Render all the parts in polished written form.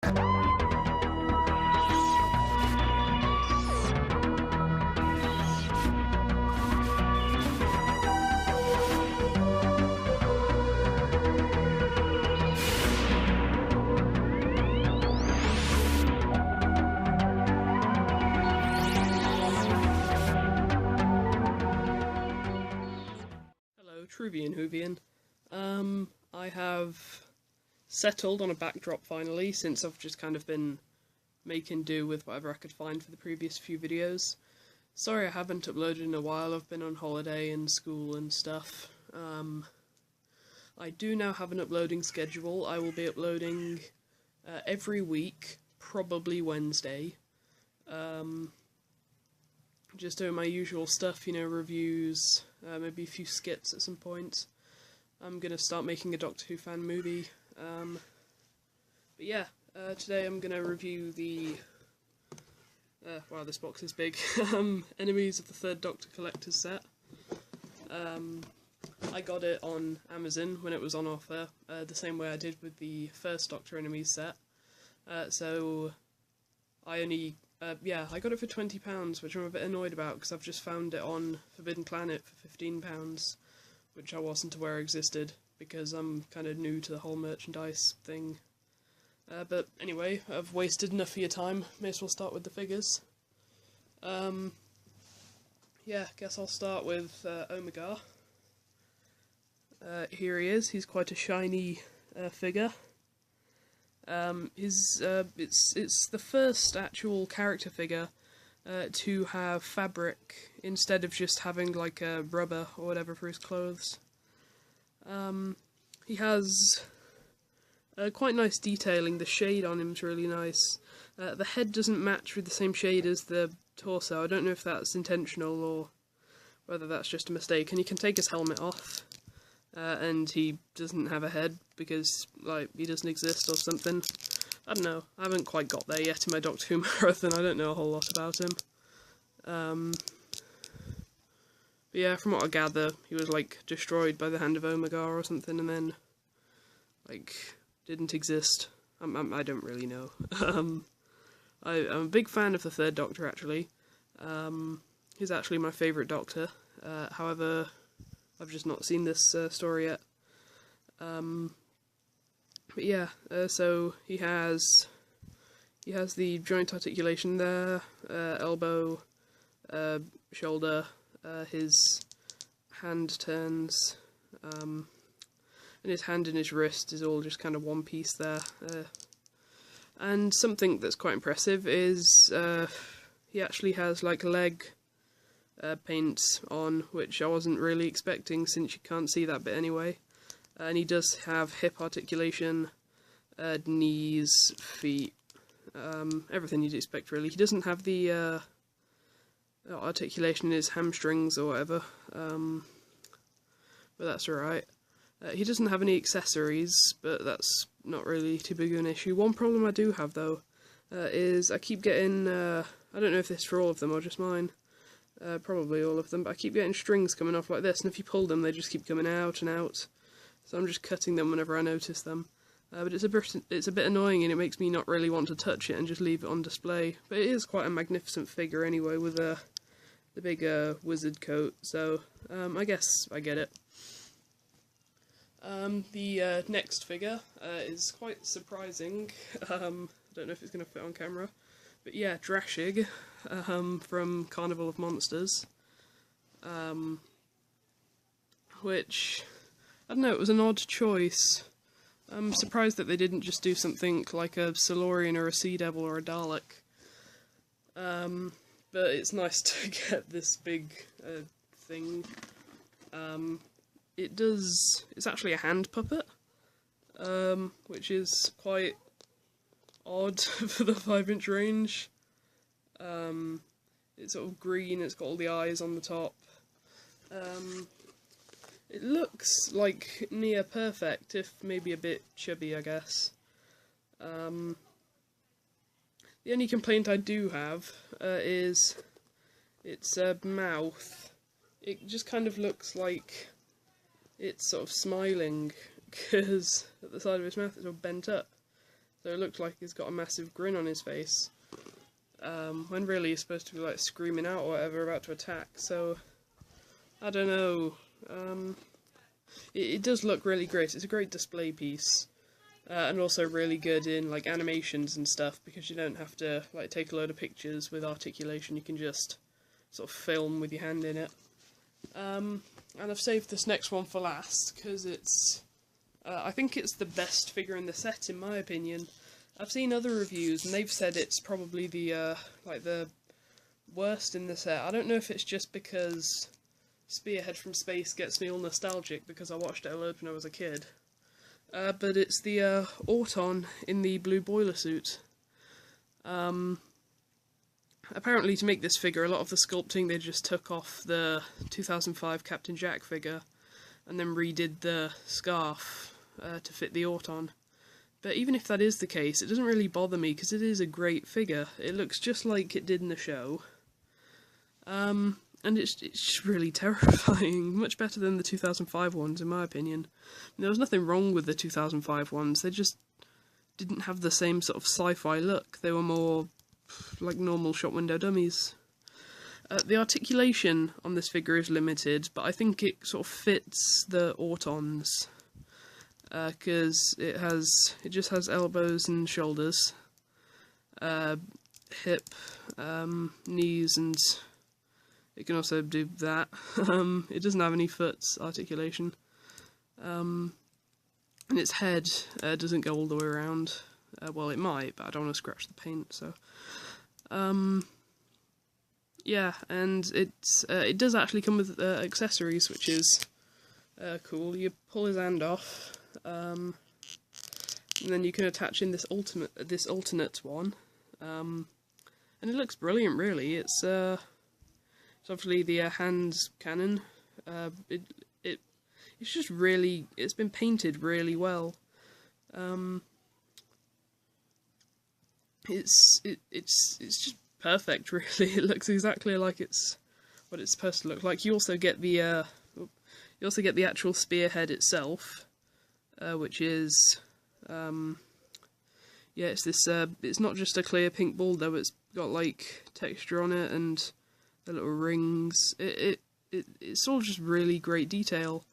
Truvian Whovian. I have settled on a backdrop finally, since I've just kind of been making do with whatever I could find for the previous few videos. Sorry I haven't uploaded in a while, I've been on holiday and school and stuff. I do now have an uploading schedule. I will be uploading every week, probably Wednesday. Just doing my usual stuff, you know, reviews, maybe a few skits at some point. I'm gonna start making a Doctor Who fan movie. But yeah, today I'm gonna review the, wow, this box is big, Enemies of the Third Doctor Collector's Set. I got it on Amazon when it was on offer, the same way I did with the First Doctor Enemies set. So I only I got it for £20, which I'm a bit annoyed about because I've just found it on Forbidden Planet for £15, which I wasn't aware existed because I'm kind of new to the whole merchandise thing. But anyway, I've wasted enough of your time, may as well start with the figures. Yeah, guess I'll start with Omega. Here he is, he's quite a shiny figure. It's the first actual character figure to have fabric instead of just having like a rubber or whatever for his clothes. He has quite nice detailing. The shade on him's really nice. The head doesn't match with the same shade as the torso. I don't know if that's intentional or whether that's just a mistake. And he can take his helmet off. And he doesn't have a head because, like, he doesn't exist or something. I don't know. I haven't quite got there yet in my Doctor Who marathon. I don't know a whole lot about him. But yeah, from what I gather, he was, like, destroyed by the hand of Omega or something and then, like, didn't exist. I don't really know. I'm a big fan of the Third Doctor, actually. He's actually my favourite Doctor. However, I've just not seen this story yet. But yeah, so he has the joint articulation there, elbow, shoulder, his hand turns, and his hand and his wrist is all just kind of one piece there. And something that's quite impressive is he actually has like leg paints on, which I wasn't really expecting since you can't see that bit anyway. And he does have hip articulation, knees, feet, everything you'd expect really. He doesn't have the articulation in his hamstrings or whatever, but that's alright. He doesn't have any accessories, but that's not really too big of an issue. One problem I do have though is I keep getting, I don't know if this is for all of them or just mine, probably all of them, but I keep getting strings coming off like this, and if you pull them they just keep coming out and out, so I'm just cutting them whenever I notice them. But it's a bit annoying and it makes me not really want to touch it and just leave it on display. But it is quite a magnificent figure anyway with the big wizard coat, so I guess I get it. The next figure is quite surprising. I don't know if it's going to fit on camera. But yeah, Drashig from Carnival of Monsters, which, I don't know, it was an odd choice. I'm surprised that they didn't just do something like a Silurian or a Sea Devil or a Dalek. But it's nice to get this big thing. It's actually a hand puppet, which is quite odd for the 5-inch range. It's sort of green, it's got all the eyes on the top. It looks like near perfect, if maybe a bit chubby, I guess. The only complaint I do have is its mouth. It just kind of looks like it's sort of smiling, because at the side of its mouth it's all bent up. so it looks like he's got a massive grin on his face, when really he's supposed to be like screaming out or whatever, about to attack. So I don't know. It does look really great. It's a great display piece, and also really good in like animations and stuff, because you don't have to like take a load of pictures with articulation. You can just sort of film with your hand in it. And I've saved this next one for last because it's I think it's the best figure in the set, in my opinion. I've seen other reviews and they've said it's probably the like the worst in the set. I don't know if it's just because Spearhead from Space gets me all nostalgic because I watched it a lot when I was a kid. But it's the Auton in the blue boiler suit. Apparently to make this figure, a lot of the sculpting they just took off the 2005 Captain Jack figure and then redid the scarf to fit the Auton. But even if that is the case, it doesn't really bother me because it is a great figure. It looks just like it did in the show. And it's just really terrifying, much better than the 2005 ones in my opinion. There was nothing wrong with the 2005 ones, they just didn't have the same sort of sci-fi look. They were more like normal shop window dummies. The articulation on this figure is limited, but I think it sort of fits the Autons, because it just has elbows and shoulders, hip, knees, and it can also do that. It doesn't have any foot articulation, and its head doesn't go all the way around. Well, it might, but I don't want to scratch the paint, so yeah, and it does actually come with accessories, which is cool. You pull his hand off, and then you can attach in this alternate one, and it looks brilliant. Really, it's obviously the hand cannon. It's just really, it's been painted really well. It's just perfect, really. It looks exactly like it's what it's supposed to look like. You also get the actual spearhead itself, which is yeah, it's this. It's not just a clear pink ball though. It's got like texture on it and the little rings. It's all just really great detail,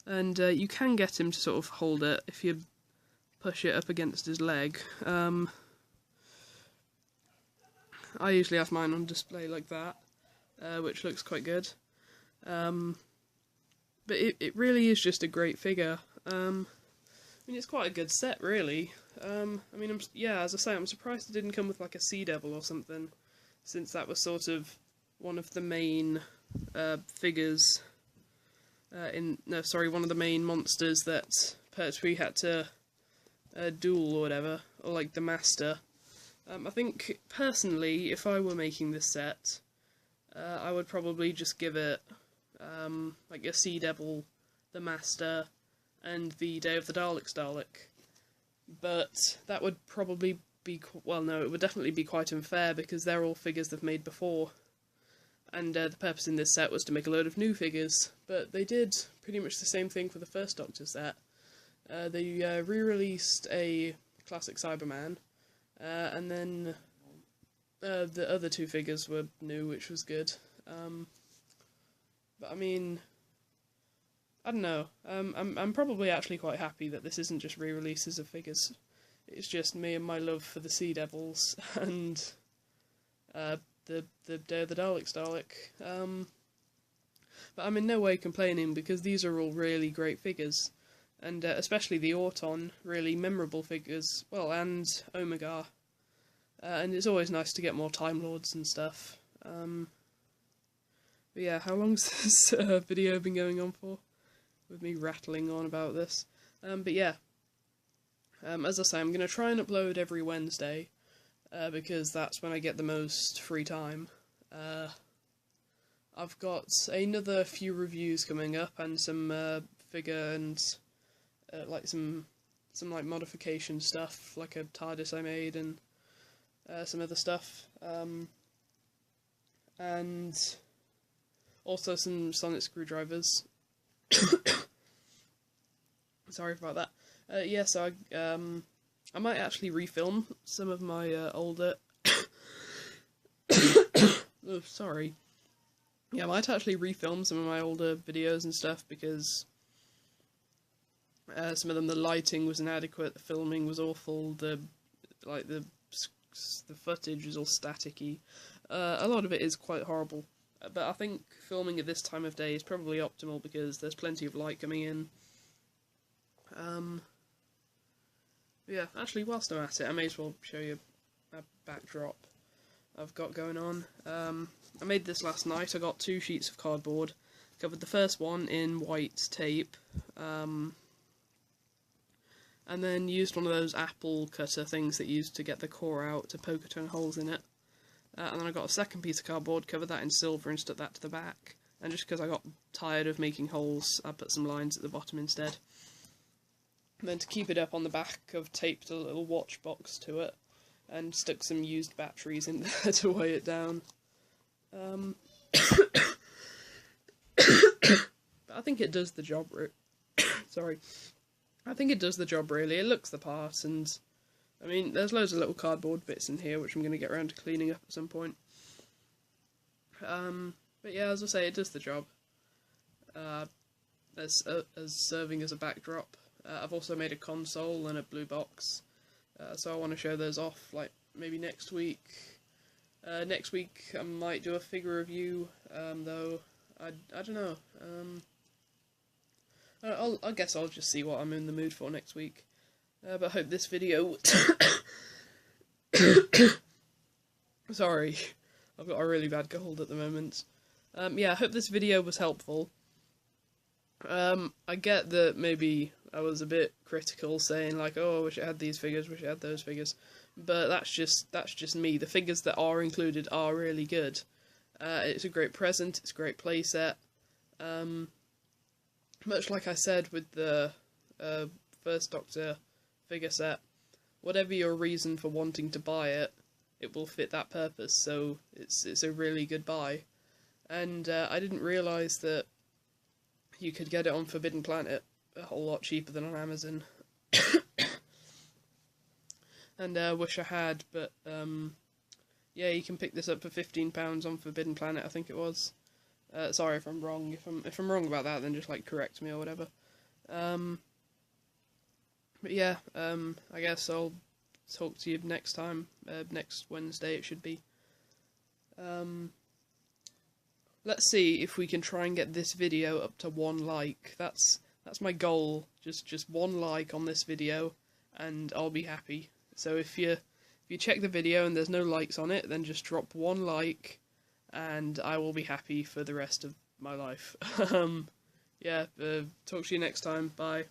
and you can get him to sort of hold it if you push it up against his leg. I usually have mine on display like that, which looks quite good. But it really is just a great figure. I mean, it's quite a good set, really. I mean, yeah, as I say, I'm surprised it didn't come with like a Sea Devil or something, since that was sort of one of the main figures. One of the main monsters that Pertwee had to duel or whatever, or like the Master. I think, personally, if I were making this set, I would probably just give it, like a Sea Devil, the Master, and the Day of the Daleks Dalek. But that would probably be, well no, it would definitely be quite unfair, because they're all figures they've made before. And the purpose in this set was to make a load of new figures, but they did pretty much the same thing for the first Doctor set. They re-released a classic Cyberman, and then the other two figures were new, which was good. But I mean, I don't know. I'm probably actually quite happy that this isn't just re-releases of figures. It's just me and my love for the Sea Devils and the Day of the Daleks Dalek. But I'm in no way complaining, because these are all really great figures. And especially the Auton, really memorable figures, well, and Omega. And it's always nice to get more Time Lords and stuff. But yeah, how long's this video been going on for? With me rattling on about this. But yeah, as I say, I'm going to try and upload every Wednesday, because that's when I get the most free time. I've got another few reviews coming up, and some figure and like some like modification stuff, like a TARDIS I made, and some other stuff, and also some sonic screwdrivers. Sorry about that. Yeah, so I might actually refilm some of my older... oh, sorry. Yeah, I might actually refilm some of my older videos and stuff, because some of them, the lighting was inadequate, the filming was awful, the footage was all staticky. A lot of it is quite horrible, but I think filming at this time of day is probably optimal because there's plenty of light coming in. Yeah, actually, whilst I'm at it, I may as well show you a backdrop I've got going on. I made this last night. I got 2 sheets of cardboard, covered the first one in white tape, and then used one of those apple cutter things that you use to get the core out to poke a ton of holes in it. And then I got a second piece of cardboard, covered that in silver and stuck that to the back. And just because I got tired of making holes, I put some lines at the bottom instead. And then to keep it up on the back, I've taped a little watch box to it and stuck some used batteries in there to weigh it down. But I think it does the job. Sorry. I think it does the job really. It looks the part, and I mean, there's loads of little cardboard bits in here which I'm going to get around to cleaning up at some point. But yeah, as I say, it does the job. As serving as a backdrop. I've also made a console and a blue box, so I want to show those off, like, maybe next week. Next week I might do a figure review, though I don't know. I guess I'll just see what I'm in the mood for next week. But I hope this video... Sorry, I've got a really bad cold at the moment. Yeah, I hope this video was helpful. I get that maybe I was a bit critical, saying like, oh, I wish it had these figures, wish it had those figures. But that's just me. The figures that are included are really good. It's a great present, it's a great playset. Much like I said with the First Doctor figure set, whatever your reason for wanting to buy it, it will fit that purpose, so it's a really good buy. And I didn't realise that you could get it on Forbidden Planet a whole lot cheaper than on Amazon. And I wish I had, but yeah, you can pick this up for £15 on Forbidden Planet, I think it was. Sorry if I'm wrong. If I'm wrong about that, then just like correct me or whatever. But yeah, I guess I'll talk to you next time. Next Wednesday it should be. Let's see if we can try and get this video up to 1 like. That's my goal. Just 1 like on this video, and I'll be happy. So if you check the video and there's no likes on it, then just drop 1 like, and I will be happy for the rest of my life. Yeah, talk to you next time. Bye.